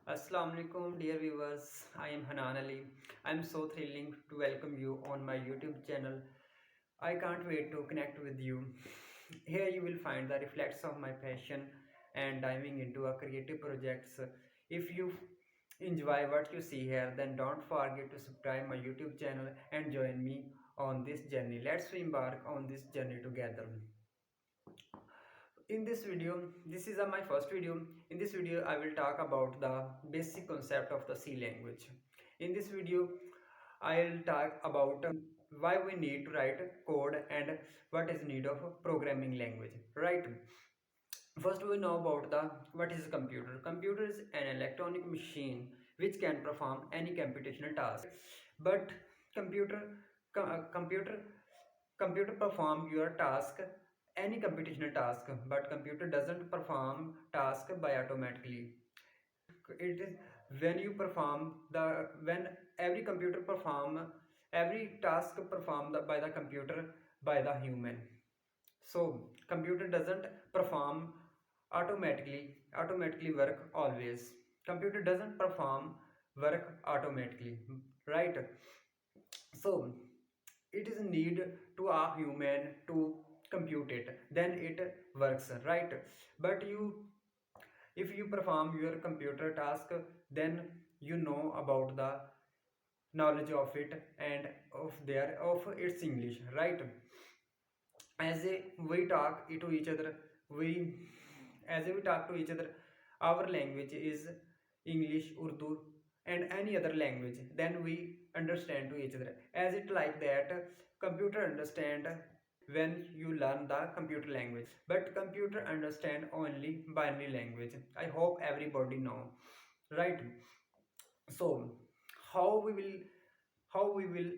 Assalamu-Alaikum, dear viewers. I am Hanan Ali. I am so thrilling to welcome you on my YouTube channel. I can't wait to connect with you. Here you will find the reflects of my passion and diving into a creative projects. If you enjoy what you see here, then don't forget to subscribe my YouTube channel and join me on this journey. Let's embark on this journey together. In this video, this is my first video. In this video I will talk about the basic concept of the C language. In this video I'll talk about why we need to write code and what is need of programming language, right? First we know about the what is a computer. Computer is an electronic machine which can perform any computational task, but computer computer computer perform your task, any computational task, but computer doesn't perform task by automatically. It is when you perform the when every computer perform every task performed by the computer by the human. So computer doesn't perform automatically work always. Computer doesn't perform work automatically, right? So it is need to a human to compute it, then it works, right? But if you perform your computer task, then you know about the knowledge of it and of its English, right? We talk to each other, we we talk to each other, our language is English, Urdu and any other language, then we understand to each other as it like that. Computer understand when you learn the computer language, but computer understand only binary language. I hope everybody know, right? So how we will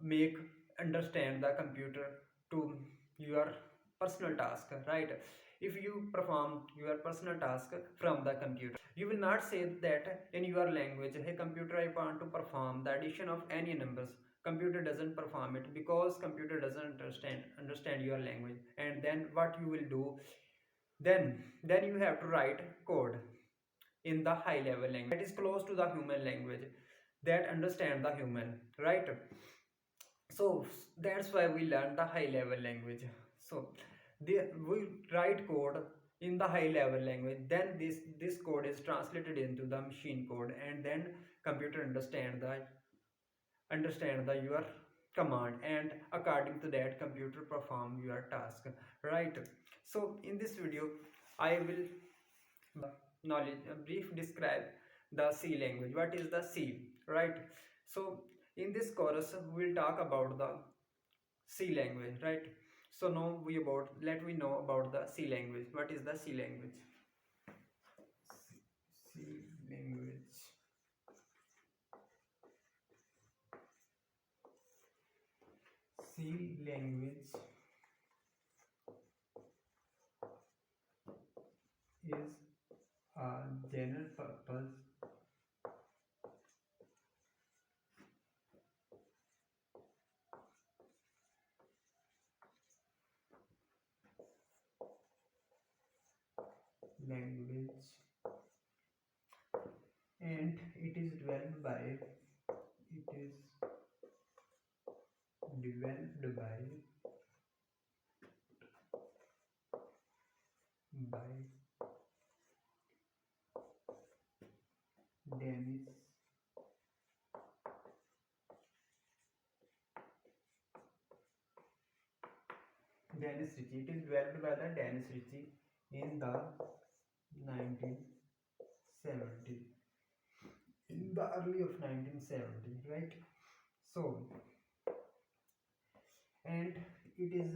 make understand the computer to your personal task, right? If you perform your personal task from the computer, you will not say that in your language, hey computer, I want to perform the addition of any numbers. Computer doesn't perform it because computer doesn't understand your language. And then what you will do, then you have to write code in the high level language that is close to the human language, that understand the human, right? So that's why we learn the high level language. So we write code in the high level language, then this code is translated into the machine code, and then computer understand the your command, and according to that computer perform your task, right? So in this video I will knowledge brief describe the C language. What is the C, right? So in this course we'll talk about the C language, right? So now let we know about the C language. What is the C language? C language. C language is a general purpose language, and it is developed by by Dennis Ritchie. It is developed by the Dennis Ritchie in the 1970, in the early of 1970, right? So and it is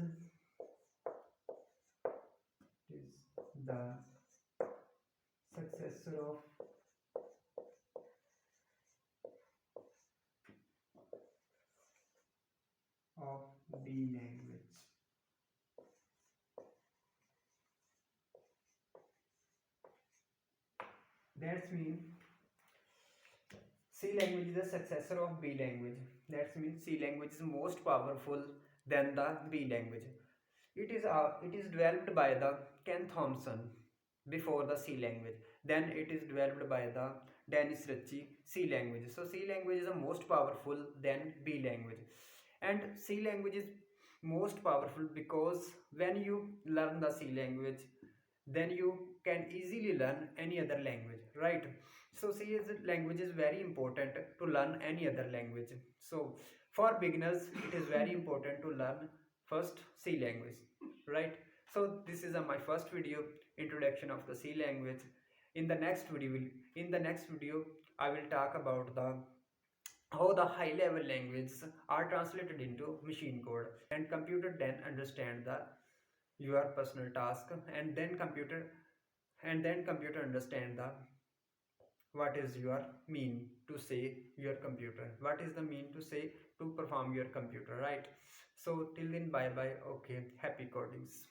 the successor of B language. That's mean C language is the successor of B language. That means C language is most powerful than the B language. It is developed by the Ken Thompson before the C language. then it is developed by the Dennis Ritchie C language. So C language is the most powerful than B language, and C language is most powerful because when you learn the C language, then you can easily learn any other language, right? So C is language is very important to learn any other language. So for beginners it is very important to learn first C language, right? So this is my first video, introduction of the C language. In the next video, I will talk about the how the high level languages are translated into machine code, and computer then understand the your personal task, and then computer understand the what is your mean to say your computer, what is the mean to say to perform your computer, right? So till then, bye bye. Okay, happy codings.